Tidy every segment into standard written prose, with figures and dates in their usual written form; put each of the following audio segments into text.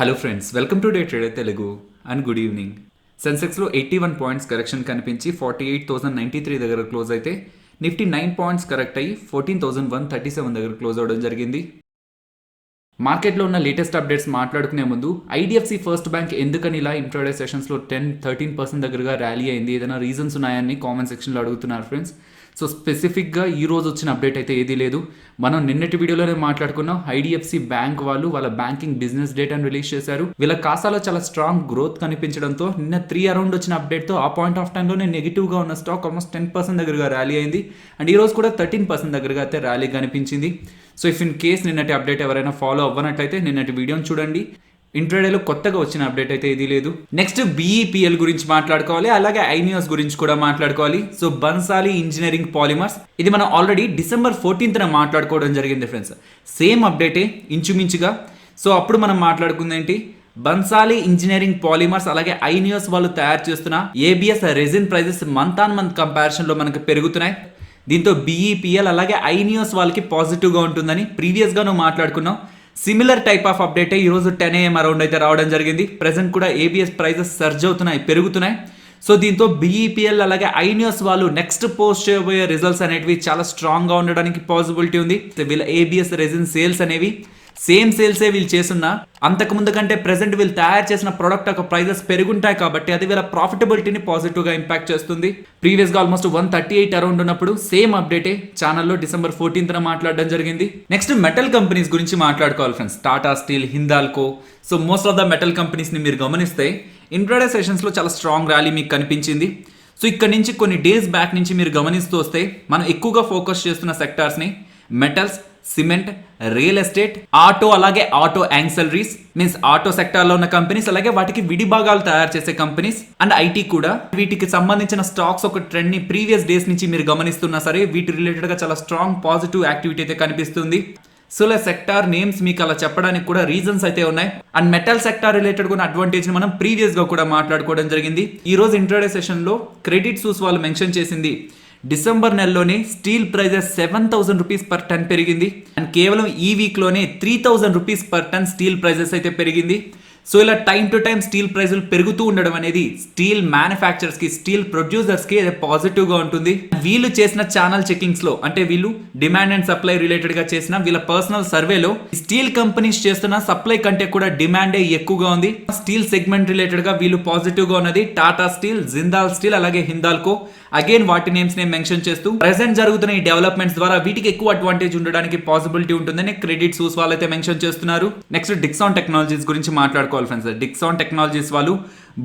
Hello friends, welcome to day trader Telugu and good evening. సెన్సెక్స్లో 81 points correction కనిపించి 48,093 దగ్గర close అయితే నిఫ్టీ 9 పాయింట్స్ కరెక్ట్ అయ్యి 14,137 దగ్గర క్లోజ్ అవడం జరిగింది. మార్కెట్లో ఉన్న లేటెస్ట్ అప్డేట్స్ మాట్లాడుకునే ముందు ఐడిఎఫ్సి ఫస్ట్ బ్యాంక్ ఎందుకని ఇలా ఇంట్రాడే సెషన్స్లో 10-13% దగ్గరగా ర్యాలీ అయింది, ఏదైనా రీజన్స్ ఉన్నాయని కామెంట్ సెక్షన్లో అడుగుతున్నారు ఫ్రెండ్స్. సో స్పెసిఫిక్గా ఈ రోజు వచ్చిన అప్డేట్ అయితే ఏదీ లేదు. మనం నిన్నటి వీడియోలోనే మాట్లాడుకున్నాం. ఐడిఎఫ్సి బ్యాంక్ వాళ్ళు వాళ్ళ బ్యాంకింగ్ బిజినెస్ డేటాను రిలీజ్ చేశారు. వీళ్ళ ఖాతాలో చాలా స్ట్రాంగ్ గ్రోత్ కనిపించడంతో నిన్న 3 అరౌండ్ వచ్చిన అప్డేట్తో ఆ పాయింట్ ఆఫ్ టైంలోనే నెగిటివ్గా ఉన్న స్టాక్ ఆల్మోస్ట్ 10% దగ్గరగా ర్యాలీ అయింది. అండ్ ఈ రోజు కూడా 13% దగ్గరగా అయితే ర్యాలీ కనిపించింది. సో ఇఫ్ ఇన్ కేస్ నిన్నటి అప్డేట్ ఎవరైనా ఫాలో అవ్వనట్లయితే నిన్నటి వీడియోని చూడండి. ఇంట్రాడేలో కొత్తగా వచ్చిన అప్డేట్ అయితే ఇది లేదు. నెక్స్ట్ బీఈపీఎల్ గురించి మాట్లాడుకోవాలి, అలాగే ఐనియోస్ గురించి కూడా మాట్లాడుకోవాలి. సో బన్సాలి ఇంజనీరింగ్ పాలిమర్స్, ఇది మనం ఆల్రెడీ December 14th మాట్లాడుకోవడం జరిగింది ఫ్రెండ్స్. సేమ్ అప్డేటే ఇంచుమించుగా. సో అప్పుడు మనం మాట్లాడుకుంది ఏంటి, బన్సాలి ఇంజనీరింగ్ పాలిమర్స్ అలాగే ఐనియోస్ వాళ్ళు తయారు చేస్తున్న ABS resin prices month on month కంపారిజన్లో మనకు పెరుగుతున్నాయి. దీంతో బీఈపీఎల్ అలాగే ఐనియోస్ వాళ్ళకి పాజిటివ్గా ఉంటుందని ప్రీవియస్గా మాట్లాడుకున్నాం. సిమిలర్ టైప్ ఆఫ్ అప్డేట్ ఈరోజు 10 AM అరౌండ్ అయితే రావడం జరిగింది. ప్రెసెంట్ కూడా ఏబిఎస్ ప్రైజెస్ సర్జ్ అవుతున్నాయి, పెరుగుతున్నాయి. సో దీంతో బీఈపీఎల్ అలాగే ఐనియోస్ వాళ్ళు నెక్స్ట్ పోస్ట్ చేయబోయే రిజల్ట్స్ అనేవి చాలా స్ట్రాంగ్గా ఉండడానికి పాసిబిలిటీ ఉంది. వీళ్ళ ఏబిఎస్ రెజిన్ సేల్స్ అనేవి సేమ్ సేల్సే వీళ్ళు చేస్తున్నా అంతకు ముందు కంటే ప్రెసెంట్ వీళ్ళు తయారు చేసిన ప్రోడక్ట్ యొక్క ప్రైజెస్ పెరుగుంటాయి కాబట్టి అది వీళ్ళ ప్రాఫిటబిలిటీని పాజిటివ్గా ఇంపాక్ట్ చేస్తుంది. ప్రీవియస్గా ఆల్మోస్ట్ 138 అరౌండ్ ఉన్నప్పుడు సేమ్ అప్డేటే ఛానల్లో December 14th మాట్లాడడం జరిగింది. నెక్స్ట్ మెటల్ కంపెనీస్ గురించి మాట్లాడుకోవాలి friends. Tata steel, Hindalco. So most of the metal కంపెనీస్ని మీరు గమనిస్తే ఇంట్రాడే సెషన్స్లో చాలా స్ట్రాంగ్ ర్యాలీ మీకు కనిపించింది. సో ఇక్కడ నుంచి కొన్ని డేస్ బ్యాక్ నుంచి మీరు గమనిస్తూ వస్తే మనం ఎక్కువగా ఫోకస్ చేస్తున్న సెక్టార్స్ని metals, cement, real estate, auto అలాగే ఆటో యాక్సెలరీస్ మీన్స్ ఆటో సెక్టార్లో ఉన్న కంపెనీస్, అలాగే వాటికి విడి భాగాలు తయారు చేసే కంపెనీస్ అండ్ ఐటీ కూడా. వీటికి సంబంధించిన స్టాక్స్ ఒక ట్రెండ్ ని ప్రీవియస్ డేస్ నుంచి మీరు గమనిస్తున్నా సరే వీటి రిలేటెడ్గా చాలా స్ట్రాంగ్ పాజిటివ్ యాక్టివిటీ అయితే కనిపిస్తుంది. సో ఇలా సెక్టార్ నేమ్స్ మీకు అలా చెప్పడానికి కూడా రీజన్స్ అయితే ఉన్నాయి. అండ్ మెటల్ సెక్టార్ రిలేటెడ్ కూడా అడ్వాంటేజ్ మనం ప్రీవియస్గా కూడా మాట్లాడుకోవడం జరిగింది. ఈ రోజు ఇంట్రాడే సెషన్లో క్రెడిట్ సూస్ వాళ్ళు మెన్షన్ చేసింది డిసెంబర్ నెలలోనే steel prices 7,000 rupees per ton పెరిగింది. అండ్ కేవలం ఈ వీక్లోనే 3,000 rupees per ton steel prices అయితే పెరిగింది. సో ఇలా టైం టు టైం స్టీల్ ప్రైజులు పెరుగుతూ ఉండడం అనేది స్టీల్ మ్యానుఫ్యాక్చరర్స్కి, స్టీల్ ప్రొడ్యూసర్స్కి పాజిటివ్గా ఉంటుంది. వీళ్ళు చేసిన ఛానల్ చెకింగ్స్లో, అంటే వీళ్ళు డిమాండ్ అండ్ సప్లై రిలేటెడ్గా చేసిన వీళ్ళ పర్సనల్ సర్వేలో స్టీల్ కంపెనీస్ చేస్తున్న సప్లై కంటే కూడా డిమాండే ఎక్కువగా ఉంది. స్టీల్ సెగ్మెంట్ రిలేటెడ్గా వీళ్ళు పాజిటివ్గా ఉన్నది టాటా స్టీల్, జిందాల్ స్టీల్ అలాగే హిందాల్కో. అగైన్ వాటి నేమ్స్ ని మెన్షన్ చేస్తూ ప్రెసెంట్ జరుగుతున్న ఈ డెవలప్మెంట్స్ ద్వారా వీటికి ఎక్కువ అడ్వాంటేజ్ ఉండడానికి పాసిబిలిటీ ఉంటుందని క్రెడిట్ సూస్ వాళ్ళు అయితే మెన్షన్ చేస్తున్నారు. నెక్స్ట్ డిక్సాన్ టెక్నాలజీస్ గురించి మాట్లాడుకోవాలి ఫ్రెండ్స్. డిక్సాన్ టెక్నాలజీస్ వాళ్ళు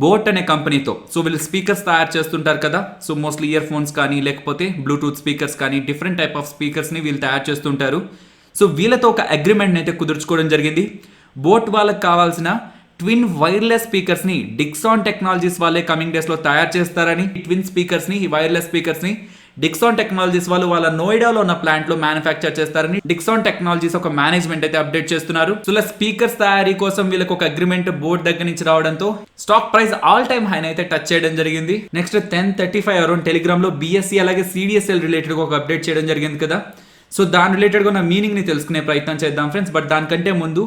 బోట్ అనే కంపెనీతో, సో వీళ్ళు స్పీకర్స్ తయారు చేస్తుంటారు కదా. సో మోస్ట్లీ ఇయర్ ఫోన్స్ కానీ లేకపోతే బ్లూటూత్ స్పీకర్స్ కానీ డిఫరెంట్ టైప్ ఆఫ్ స్పీకర్స్ ని వీళ్ళు తయారు చేస్తుంటారు. సో వీళ్ళతో ఒక అగ్రిమెంట్ అయితే కుదుర్చుకోవడం జరిగింది. బోట్ వాళ్ళకి కావాల్సిన ట్విన్ వైర్లెస్ స్పీకర్స్ ని డిక్సాన్ టెక్నాలజీస్ వాళ్ళే కమింగ్ డేస్ లో తయారు చేస్తారని, ట్విన్ స్పీకర్స్ ని, వైర్లెస్ స్పీకర్స్ ని డిక్సాన్ టెక్నాలజీస్ వాళ్ళు వాళ్ళ నోయిడాలో ఉన్న ప్లాంట్ లో మ్యానుఫ్యాక్చర్ చేస్తారని డిక్సాన్ టెక్నాలజీస్ ఒక మేనేజ్మెంట్ అయితే అప్డేట్ చేస్తున్నారు. సో ఇలా స్పీకర్స్ తయారీ కోసం వీళ్ళకి ఒక అగ్రిమెంట్ బోర్డ్ దగ్గర నుంచి రావడంతో stock price all time high అయితే టచ్ చేయడం జరిగింది. నెక్స్ట్ 10:35 అరౌండ్ టెలిగ్రామ్ లో బిఎస్సి అలాగే సిడిఎస్ఎల్ రిలేటెడ్ ఒక అప్డేట్ చేయడం జరిగింది కదా. సో దాని రిలేటెడ్ గా ఉన్న మీనింగ్ ని తెలుసుకునే ప్రయత్నం చేద్దాం ఫ్రెండ్స్. బట్ దానికంటే ముందు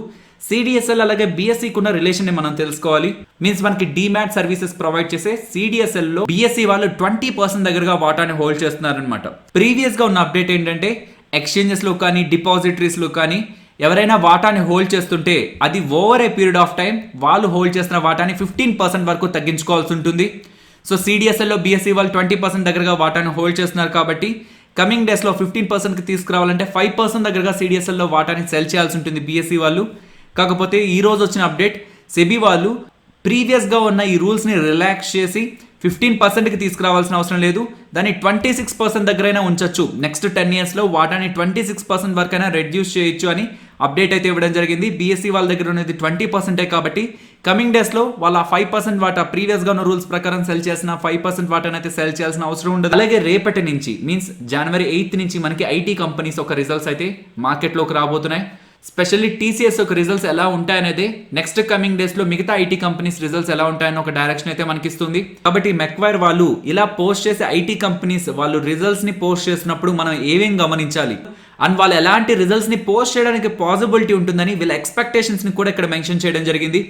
సిడిఎస్ఎల్ అలాగే బిఎస్సికి ఉన్న రిలేషన్ ని మనం తెలుసుకోవాలి. మీన్స్ మనకి డిమాట్ సర్వీసెస్ ప్రొవైడ్ చేసే సిడిఎస్ఎల్ లో బిఎస్సి వాళ్ళు 20% దగ్గరగా వాటాని హోల్డ్ చేస్తున్నారనమాట. ప్రీవియస్ గా ఉన్న అప్డేట్ ఏంటంటే ఎక్స్చేంజెస్ లో కానీ డిపాజిటరీస్ లో కానీ ఎవరైనా వాటాని హోల్డ్ చేస్తుంటే అది over a period of time వాళ్ళు హోల్డ్ చేస్తున్న వాటాని 15% వరకు తగ్గించుకోవాల్సి ఉంటుంది. సో సిడిఎస్ఎల్ లో బిఎస్సి వాళ్ళు 20% దగ్గరగా వాటాని హోల్డ్ చేస్తున్నారు కాబట్టి కమింగ్ డేస్ లో 15% కి తీసుకురావాలంటే 5% దగ్గరగా సిడిఎస్ఎల్ లో వాటాని సెల్ చేయాల్సి ఉంటుంది బిఎస్సి వాళ్ళు. కాకపోతే ఈ రోజు వచ్చిన అప్డేట్ సెబీ వాళ్ళు ప్రీవియస్గా ఉన్న ఈ రూల్స్ని రిలాక్స్ చేసి 15%కి తీసుకురావాల్సిన అవసరం లేదు, దాన్ని 26% దగ్గరైనా ఉంచొచ్చు. నెక్స్ట్ 10 yearsలో వాటాని 26% వరకైనా రెడ్యూస్ చేయొచ్చు అని అప్డేట్ అయితే ఇవ్వడం జరిగింది. బీఎస్సీ వాళ్ళ దగ్గర ఉన్నది 20% కాబట్టి కమింగ్ డేస్లో వాళ్ళ 5% వాటా ప్రీవియస్గా ఉన్న రూల్స్ ప్రకారం సెల్ చేసిన 5% వాటాని అయితే సెల్ చేయాల్సిన అవసరం ఉండదు. అలాగే రేపటి నుంచి మీన్స్ January 8th నుంచి మనకి ఐటీ కంపెనీస్ ఒక రిజల్ట్స్ అయితే మార్కెట్లోకి రాబోతున్నాయి. స్పెషల్లీ టీసీఎస్ ఒక రిజల్ట్స్ ఎలా ఉంటాయనేది నెక్స్ట్ కమింగ్ డేస్ లో మిగతా ఐటీ కంపెనీస్ రిజల్ట్స్ ఎలా ఉంటాయని ఒక డైరెక్షన్ అయితే మనకి ఇస్తుంది. కాబట్టి మెక్వైర్ వాళ్ళు ఇలా పోస్ట్ చేసే ఐటీ కంపెనీస్ వాళ్ళు రిజల్ట్స్ ని పోస్ట్ చేసినప్పుడు మనం ఏమేం గమనించాలి, అండ్ వాళ్ళు ఎలాంటి రిజల్ట్స్ని పోస్ట్ చేయడానికి పాసిబిలిటీ ఉంటుందని వీళ్ళ ఎక్స్పెక్టేషన్స్ని కూడా ఇక్కడ మెన్షన్ చేయడం జరిగింది.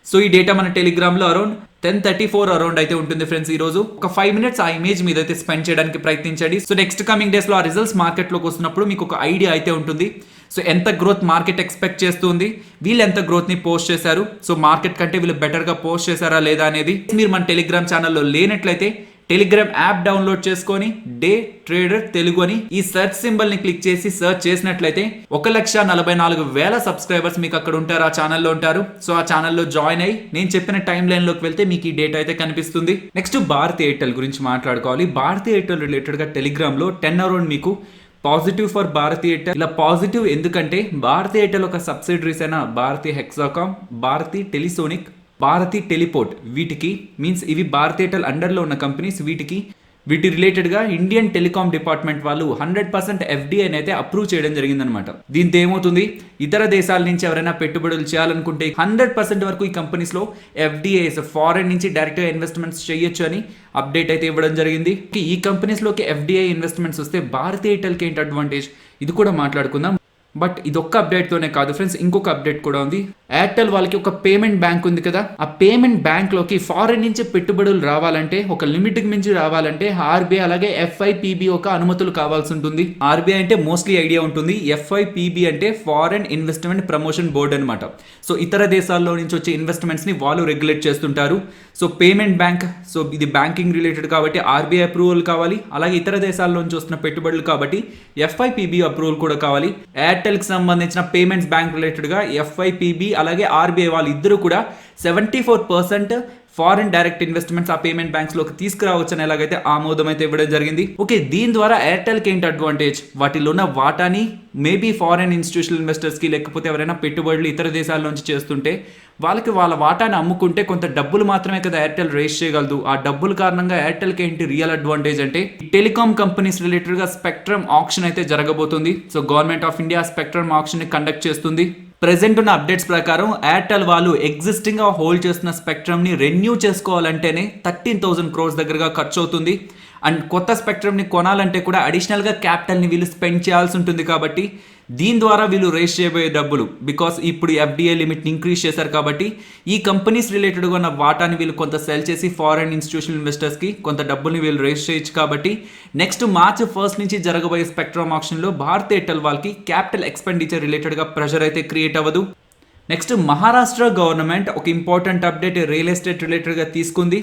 సో ఈ డేటా మన టెలిగ్రామ్లో అరౌండ్ 10:34 అరౌండ్ అయితే ఉంటుంది ఫ్రెండ్స్. ఈ రోజు ఒక 5 minutes ఆ ఇమేజ్ మీద అయితే స్పెండ్ చేయడానికి ప్రయత్నించండి. సో నెక్స్ట్ కమింగ్ డేస్ లో ఆ రిజల్ట్స్ మార్కెట్లోకి వస్తున్నప్పుడు మీకు ఒక ఐడియా అయితే ఉంటుంది. సో ఎంత గ్రోత్ మార్కెట్ ఎక్స్పెక్ట్ చేస్తుంది, వీళ్ళు ఎంత గ్రోత్ ని పోస్ట్ చేశారు, సో మార్కెట్ కంటే వీళ్ళు బెటర్ గా పోస్ట్ చేశారా లేదా అనేది. మీరు మన టెలిగ్రామ్ ఛానల్లో లేనట్లయితే టెలిగ్రామ్ యాప్ డౌన్లోడ్ చేసుకొని డే ట్రేడర్ తెలుగు అని ఈ సెర్చ్ సింబల్ ని క్లిక్ చేసి సెర్చ్ చేసినట్లయితే 1,44,000 సబ్స్క్రైబర్స్ మీకు అక్కడ ఉంటారు, ఆ ఛానల్లో ఉంటారు. సో ఆ ఛానల్లో జాయిన్ అయ్యి నేను చెప్పిన టైం లైన్ లోకి వెళ్తే మీకు ఈ డేటా అయితే కనిపిస్తుంది. నెక్స్ట్ భారతీ ఎయిర్టెల్ గురించి మాట్లాడుకోవాలి. భారతీ ఎయిర్టెల్ రిలేటెడ్ గా టెలిగ్రామ్ లో 10 అరౌండ్ మీకు పాజిటివ్ ఫర్ భారతీ ఎయిర్టెల్. ఇలా పాజిటివ్ ఎందుకంటే భారతీ ఎయిర్టెల్ ఒక సబ్సిడరీస్ అయిన భారతీ హెక్సాకామ్, భారతీ టెలిసోనిక్, భారతీ టెలిపోర్ట్, వీటికి మీన్స్ ఇవి భారతీ ఎయిర్టెల్ అండర్లో ఉన్న కంపెనీస్. వీటి రిలేటెడ్గా ఇండియన్ టెలికాం డిపార్ట్మెంట్ వాళ్ళు 100% ఎఫ్డిఐని అయితే అప్రూవ్ చేయడం జరిగిందనమాట. దీంతో ఏమవుతుంది, ఇతర దేశాల నుంచి ఎవరైనా పెట్టుబడులు చేయాలనుకుంటే 100% వరకు ఈ కంపెనీస్లో ఎఫ్డిఐస్ ఫారెన్ నుంచి డైరెక్ట్గా ఇన్వెస్ట్మెంట్స్ చేయొచ్చు అని అప్డేట్ అయితే ఇవ్వడం జరిగింది. ఈ కంపెనీస్లోకి ఎఫ్డిఐ ఇన్వెస్ట్మెంట్స్ వస్తే భారతీ ఎయిర్టెల్కి ఏంటి అడ్వాంటేజ్, ఇది కూడా మాట్లాడుకుందాం. బట్ ఇదొక్క అప్డేట్తోనే కాదు ఫ్రెండ్స్, ఇంకొక అప్డేట్ కూడా ఉంది. ఎయిర్టెల్ వాళ్ళకి ఒక పేమెంట్ బ్యాంక్ ఉంది కదా, ఆ పేమెంట్ బ్యాంక్లోకి ఫారెన్ నుంచి పెట్టుబడులు రావాలంటే, ఒక లిమిట్కి మించి రావాలంటే ఆర్బీఐ అలాగే ఎఫ్ఐపిబి ఒక అనుమతులు కావాల్సి ఉంటుంది. ఆర్బీఐ అంటే మోస్ట్లీ ఐడియా ఉంటుంది, ఎఫ్ఐపిబి అంటే ఫారెన్ ఇన్వెస్ట్మెంట్ ప్రమోషన్ బోర్డ్ అనమాట. సో ఇతర దేశాల్లో నుంచి వచ్చే ఇన్వెస్ట్మెంట్స్ని వాళ్ళు రెగ్యులేట్ చేస్తుంటారు. సో పేమెంట్ బ్యాంక్, సో ఇది బ్యాంకింగ్ రిలేటెడ్ కాబట్టి ఆర్బీఐ అప్రూవల్ కావాలి, అలాగే ఇతర దేశాల్లో నుంచి వస్తున్న పెట్టుబడులు కాబట్టి ఎఫ్ఐపిబి అప్రూవల్ కూడా కావాలి. ఎయిర్టెల్కి సంబంధించిన పేమెంట్స్ బ్యాంక్ రిలేటెడ్గా ఎఫ్ఐపిబి అలాగే ఆర్బీఐ వాళ్ళు ఇద్దరు కూడా 74% ఫారిన్ డైరెక్ట్ ఇన్వెస్ట్మెంట్స్ ఆ పేమెంట్ బ్యాంక్స్ లోకి తీసుకురావచ్చు అని ఎలాగైతే ఆమోదం అయితే ఇవ్వడం జరిగింది. ఓకే, దీని ద్వారా ఎయిర్టెల్కి ఏంటి అడ్వాంటేజ్, వాటిలో ఉన్న వాటాని మేబీ ఫారిన్ ఇన్స్టిట్యూషనల్ ఇన్వెస్టర్స్కి లేకపోతే ఎవరైనా పెట్టుబడులు ఇతర దేశాల నుంచి చేస్తుంటే వాళ్ళకి వాళ్ళ వాటాని అమ్ముకుంటే కొంత డబ్బులు మాత్రమే కదా ఎయిర్టెల్ రేస్ చేయగలదు. ఆ డబ్బుల కారణంగా ఎయిర్టెల్కి ఏంటి రియల్ అడ్వాంటేజ్ అంటే టెలికాం కంపెనీస్ రిలేటెడ్గా స్పెక్ట్రమ్ ఆక్షన్ అయితే జరగబోతుంది. So government of India spectrum auction ని కండక్ట్ చేస్తుంది. ప్రెసెంట్ ఉన్న అప్డేట్స్ ప్రకారం ఎయిర్టెల్ వాళ్ళు ఎగ్జిస్టింగ్ గా హోల్డ్ చేస్తున్న స్పెక్ట్రమ్ ని రెన్యూ చేసుకోవాలంటేనే 13,000 crores దగ్గరగా ఖర్చు అవుతుంది. అండ్ కొత్త స్పెక్ట్రమ్ ని కొనాలంటే కూడా అడిషనల్ గా క్యాపిటల్ ని వీళ్ళు స్పెండ్ చేయాల్సి ఉంటుంది. కాబట్టి దీని ద్వారా వీళ్ళు రేస్ చేయబోయే డబ్బులు, బికాస్ ఇప్పుడు ఎఫ్డిఐ లిమిట్ని ఇంక్రీజ్ చేశారు కాబట్టి ఈ కంపెనీస్ రిలేటెడ్గా ఉన్న వాటాని వీళ్ళు కొంత సెల్ చేసి ఫారెన్ ఇన్స్టిట్యూషనల్ ఇన్వెస్టర్స్కి కొంత డబ్బుల్ని వీళ్ళు రేస్ చేయొచ్చు. కాబట్టి నెక్స్ట్ March 1 నుంచి జరగబోయే స్పెక్ట్రమ్ ఆక్షన్లో భారతీ ఎయిర్టెల్ వాళ్ళకి క్యాపిటల్ ఎక్స్పెండిచర్ రిలేటెడ్గా ప్రెషర్ అయితే క్రియేట్ అవ్వదు. నెక్స్ట్ మహారాష్ట్ర గవర్నమెంట్ ఒక ఇంపార్టెంట్ అప్డేట్ రియల్ ఎస్టేట్ రిలేటెడ్గా తీసుకుంది.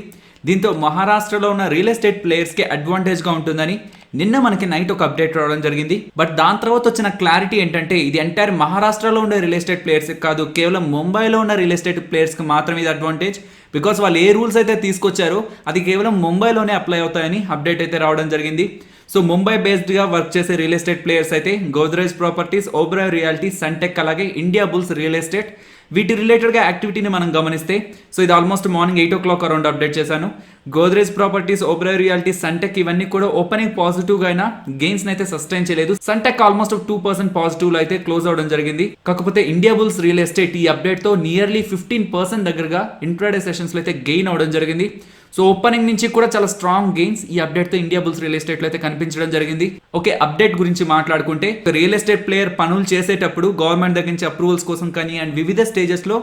దీంతో మహారాష్ట్రలో ఉన్న రియల్ ఎస్టేట్ ప్లేయర్స్కి అడ్వాంటేజ్గా ఉంటుందని నిన్న మనకి నైట్ ఒక అప్డేట్ రావడం జరిగింది. బట్ దాని తర్వాత వచ్చిన క్లారిటీ ఏంటంటే ఇది ఎంటైర్ మహారాష్ట్రలో ఉండే రియల్ ఎస్టేట్ ప్లేయర్స్కి కాదు, కేవలం ముంబైలో ఉన్న రియల్ ఎస్టేట్ ప్లేయర్స్కి మాత్రమే ఇది అడ్వాంటేజ్. బికాస్ వాళ్ళు ఏ రూల్స్ అయితే తీసుకొచ్చారో అది కేవలం ముంబైలోనే అప్లై అవుతాయని అప్డేట్ అయితే రావడం జరిగింది. సో ముంబై బేస్డ్గా వర్క్ చేసే రియల్ ఎస్టేట్ ప్లేయర్స్ అయితే Godrej Properties, Oberoi Realty, Sunteck అలాగే ఇండియా బుల్స్ రియల్ ఎస్టేట్, వీటి రిలేటెడ్గా యాక్టివిటీని మనం గమనిస్తే, సో ఇది almost morning 8 o'clock around update చేశాను. Godrej Properties, Oberoi Realty, Sunteck ఇవన్నీ కూడా ఓపెనింగ్ పాజిటివ్గా అయినా గెయిన్స్ అయితే సస్టైన్ చేయలేదు. సన్టెక్ ఆల్మోస్ట్ 2% పాజిటివ్ అయితే క్లోజ్ అవడం జరిగింది. కాకపోతే ఇండియా బుల్స్ రియల్ ఎస్టేట్ ఈ అప్డేట్తో నియర్లీ 15% దగ్గరగా ఇంట్రాడే సెషన్స్లో అయితే గెయిన్ అవడం జరిగింది. సో ఓపెనింగ్ నుంచి కూడా చాలా స్ట్రాంగ్ గెయిన్స్ ఈ అప్డేట్తో ఇండియా బుల్స్ రియల్ ఎస్టేట్లో అయితే కనిపించడం జరిగింది. ఓకే, అప్డేట్ గురించి మాట్లాడుకుంటే రియల్ ఎస్టేట్ ప్లేయర్ పనులు చేసేటప్పుడు గవర్నమెంట్ దగ్గర నుంచి అప్రూవల్స్ కోసం కానీ అండ్ వివిధ స్టేజెస్లో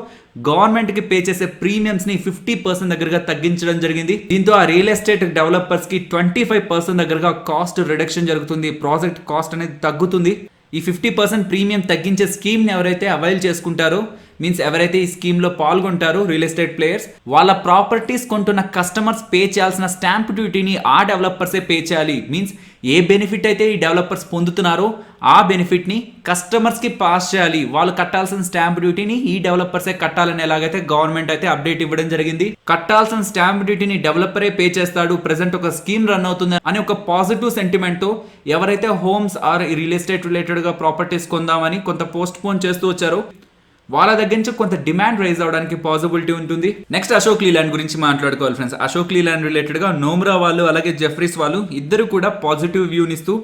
గవర్నమెంట్కి పే చేసే ప్రీమియమ్స్ని 50% దగ్గరగా తగ్గించడం జరిగింది. దీంతో ఆ రియల్ ఎస్టేట్ డెవలపర్స్కి 25% దగ్గరగా కాస్ట్ రిడక్షన్ జరుగుతుంది, ప్రాజెక్ట్ కాస్ట్ అనేది తగ్గుతుంది. ఈ 50% ప్రీమియం తగ్గించే స్కీమ్ని ఎవరైతే అవైల్ చేసుకుంటారో, మీన్స్ ఎవరైతే ఈ స్కీమ్లో పాల్గొంటారో రియల్ ఎస్టేట్ ప్లేయర్స్, వాళ్ళ ప్రాపర్టీస్ కొంటున్న కస్టమర్స్ పే చేయాల్సిన స్టాంప్ డ్యూటీని ఆ డెవలపర్సే పే చేయాలి. మీన్స్ ఏ బెనిఫిట్ అయితే ఈ డెవలపర్స్ పొందుతున్నారో ఆ బెనిఫిట్ని కస్టమర్స్కి పాస్ చేయాలి. వాళ్ళు కట్టాల్సిన స్టాంప్ డ్యూటీని ఈ డెవలపర్సే కట్టాలని ఎలాగైతే గవర్నమెంట్ అయితే అప్డేట్ ఇవ్వడం జరిగింది. కట్టాల్సిన స్టాంప్ డ్యూటీని డెవలపరే పే చేస్తాడు, ప్రెసెంట్ ఒక స్కీమ్ రన్ అవుతుంది అని ఒక పాజిటివ్ సెంటిమెంట్తో ఎవరైతే హోమ్స్ ఆర్ రియల్ ఎస్టేట్ రిలేటెడ్గా ప్రాపర్టీస్ కొందామని కొంత పోస్ట్ పోన్ చేస్తూ వచ్చారో వాళ్ళ దగ్గర నుంచి కొంత డిమాండ్ రైజ్ అవడానికి పాసిబిలిటీ ఉంటుంది. నెక్స్ట్ అశోక్ లీలాండ్ గురించి మాట్లాడుకోవాలి ఫ్రెండ్స్. అశోక్ లీలాండ్ రిలేటెడ్గా నోమ్రా వాళ్ళు అలాగే జెఫ్రీస్ వాళ్ళు ఇద్దరు కూడా పాజిటివ్ వ్యూనిస్తూ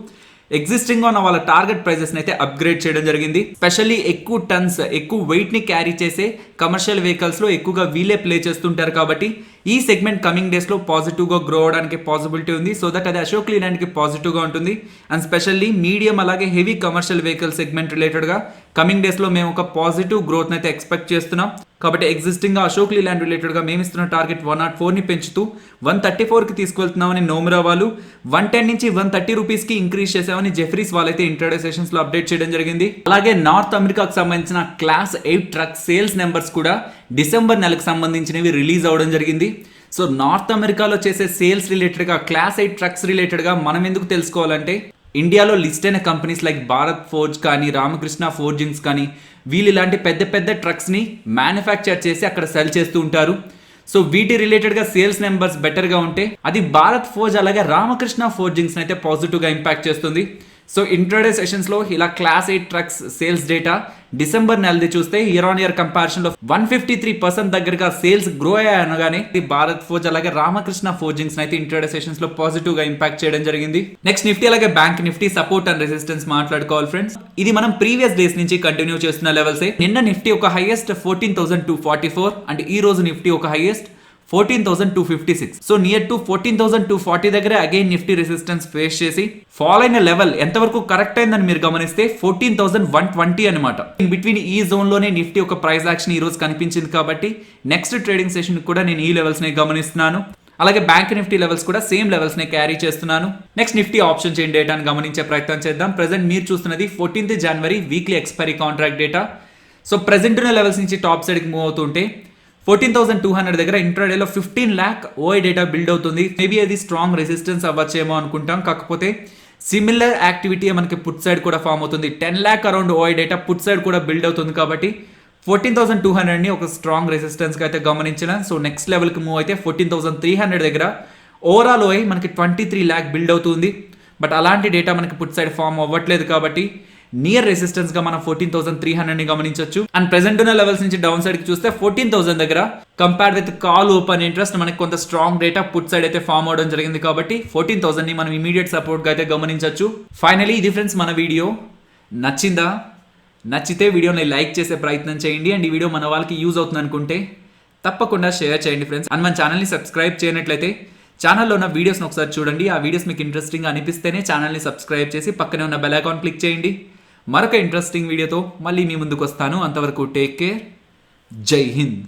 ఎగ్జిస్టింగ్ ఉన్న వాళ్ళ టార్గెట్ ప్రైజెస్ని అయితే అప్గ్రేడ్ చేయడం జరిగింది. స్పెషల్లీ ఎక్కువ టన్స్, ఎక్కువ వెయిట్ని క్యారీ చేసే కమర్షియల్ వెహికల్స్లో ఎక్కువగా వీలే ప్లే చేస్తుంటారు కాబట్టి ఈ సెగ్మెంట్ కమింగ్ డేస్లో పాజిటివ్గా గ్రో అవడానికి పాసిబిలిటీ ఉంది. సో దట్ అది అశోక్ లీలాండ్కి పాజిటివ్గా ఉంటుంది. అండ్ స్పెషల్లీ మీడియం అలాగే హెవీ కమర్షియల్ వెహికల్ సెగ్మెంట్ రిలేటెడ్గా కమింగ్ డేస్లో మేము ఒక పాజిటివ్ గ్రోత్ని అయితే ఎక్స్పెక్ట్ చేస్తున్నాం. కాబట్టి ఎగ్జిస్టింగ్గా అశోక్ లీలాండ్ రిలేటెడ్గా మేము ఇస్తున్న టార్గెట్ 104ని పెంచుతూ 134కి తీసుకెళ్తున్నామని నోమురా వాళ్ళు, 110 నుంచి 130 రూపీస్కి ఇంక్రీజ్ చేసామని జెఫ్రీస్ వాళ్ళైతే ఇంట్రాడే సెషన్స్లో అప్డేట్ చేయడం జరిగింది. అలాగే నార్త్ అమెరికాకు సంబంధించిన క్లాస్ 8 ట్రక్ సేల్స్ నెంబర్స్ కూడా డిసెంబర్ నెలకు సంబంధించినవి రిలీజ్ అవ్వడం జరిగింది. సో నార్త్ అమెరికాలో చేసే సేల్స్ రిలేటెడ్గా క్లాస్ 8 ట్రక్స్ రిలేటెడ్గా మనం ఎందుకు తెలుసుకోవాలంటే, ఇండియాలో లిస్ట్ అయిన కంపెనీస్ లైక్ భారత్ ఫోర్జ్ కానీ రామకృష్ణ ఫోర్జింగ్స్ కానీ వీళ్ళు ఇలాంటి పెద్ద పెద్ద ట్రక్స్ని మ్యానుఫ్యాక్చర్ చేసి అక్కడ సెల్ చేస్తూ ఉంటారు. సో వీటి రిలేటెడ్గా సేల్స్ నెంబర్స్ బెటర్గా ఉంటే అది భారత్ ఫోర్జ్ అలాగే రామకృష్ణ ఫోర్జింగ్స్ అయితే పాజిటివ్గా ఇంపాక్ట్ చేస్తుంది. సో ఇంట్రాడే సెషన్స్లో ఇలా class 8 trucks sales data December నెలది చూస్తే ఇయర్ ఆన్ ఇయర్ కంపారిజన్లో 153% దగ్గరగా సేల్స్ గ్రో అయ్యాయనగానే భారత్ ఫోర్జ్ అలాగే రామకృష్ణ ఫోర్జింగ్స్ అయితే ఇంట్రాడే సెషన్స్లో పాజిటివ్గా ఇంపాక్ట్ చేయడం జరిగింది. నెక్స్ట్ నిఫ్టీ అలాగే bank Nifty support and resistance మాట్లాడుకోవాలి ఫ్రెండ్స్. ఇది మనం ప్రీవియస్ డేస్ నుంచి కంటిన్యూ చేస్తున్న లెవెల్సే. నిన్న నిఫ్టీ ఒక హైయెస్ట్ 14,244 అండ్ ఈ రోజు నిఫ్టీ ఒక హైయెస్ట్ 14,256. సో నియర్ టు 14,240 దగ్గర అగైన్ నిఫ్టీ రెసిస్టెన్స్ ఫేస్ చేసి ఫాల్ అయిన లెవెల్ ఎంతవరకు కరెక్ట్ అయిందని మీరు గమనిస్తే 14,120 అనమాట. ఇన్ బిట్వీన్ ఈ జోన్ లోనే నిఫ్టీ ఒక ప్రైస్ యాక్షన్ ఈ రోజు కనిపించింది కాబట్టి నెక్స్ట్ ట్రేడింగ్ సెషన్ కూడా నేను ఈ లెవెల్స్ ని గమనిస్తున్నాను. అలాగే బ్యాంక్ నిఫ్టీ లెవెల్స్ కూడా సేమ్ లెవెల్స్ నే క్యారీ చేస్తున్నాను. నెక్స్ట్ నిఫ్టీ ఆప్షన్ చైన్ డేటాను గమనించే ప్రయత్నం చేద్దాం. ప్రెసెంట్ మీరు చూస్తున్నది 14th జనవరి weekly expiry contract data. So present ఉన్న లెవెల్స్ నుంచి టాప్ సైడ్కి మూవ్ అవుతుంటే 14,200 దగ్గర ఇంట్రాడేలో 15 lakh ఓఐ డేటా బిల్డ్ అవుతుంది. మేబీ అది స్ట్రాంగ్ రెసిస్టెన్స్ అవ్వచ్చేమో అనుకుంటాం. కాకపోతే సిమిలర్ యాక్టివిటీ మనకి పుట్ సైడ్ కూడా ఫామ్ అవుతుంది. 10 lakh around OI data put side కూడా బిల్డ్ అవుతుంది. కాబట్టి 14,200ని ఒక స్ట్రాంగ్ రెసిస్టెన్స్గా అయితే గమనించిన. సో నెక్స్ట్ లెవెల్కి మూవ్ అయితే 14,300 దగ్గర ఓవరాల్ ఓఐ మనకి 23 lakh బిల్డ్ అవుతుంది. బట్ అలాంటి డేటా మనకి పుట్ సైడ్ ఫామ్ అవ్వట్లేదు కాబట్టి నియర్ రెసిస్టెన్స్ గా మనం 14,300ని గమనించవచ్చు. అండ్ ప్రెసెంట్ ఉన్న లెవెల్స్ నుంచి డౌన్ సైడ్ కి చూస్తే 14,000 దగ్గర compared with call open interest మనకి కొంత స్ట్రాంగ్ డేటా పుట్ సైడ్ అయితే ఫామ్ అవడం జరిగింది. కాబట్టి 14,000ని మనం ఇమీడియట్ సపోర్ట్ గా అయితే గమనించవచ్చు. ఫైనలీ ఇది ఫ్రెండ్స్ మన వీడియో. నచ్చిందా? నచ్చితే వీడియోని లైక్ చేసే ప్రయత్నం చేయండి. అండ్ ఈ వీడియో మన వాళ్ళకి యూజ్ అవుతుంది అనుకుంటే తప్పకుండా షేర్ చేయండి ఫ్రెండ్స్. అండ్ మన ఛానల్ని సబ్స్క్రైబ్ చేయనట్లయితే ఛానల్లో ఉన్న వీడియోస్ని ఒకసారి చూడండి. ఆ వీడియోస్ మీకు ఇంట్రెస్టింగ్ అనిపిస్తేనే ఛానల్ని సబ్స్క్రైబ్ చేసి పక్కనే ఉన్న బెల్ ఐకాన్ క్లిక్ చేయండి. మరొక ఇంట్రెస్టింగ్ వీడియోతో మళ్ళీ మీ ముందుకు వస్తాను. అంతవరకు టేక్ కేర్. జై హింద్.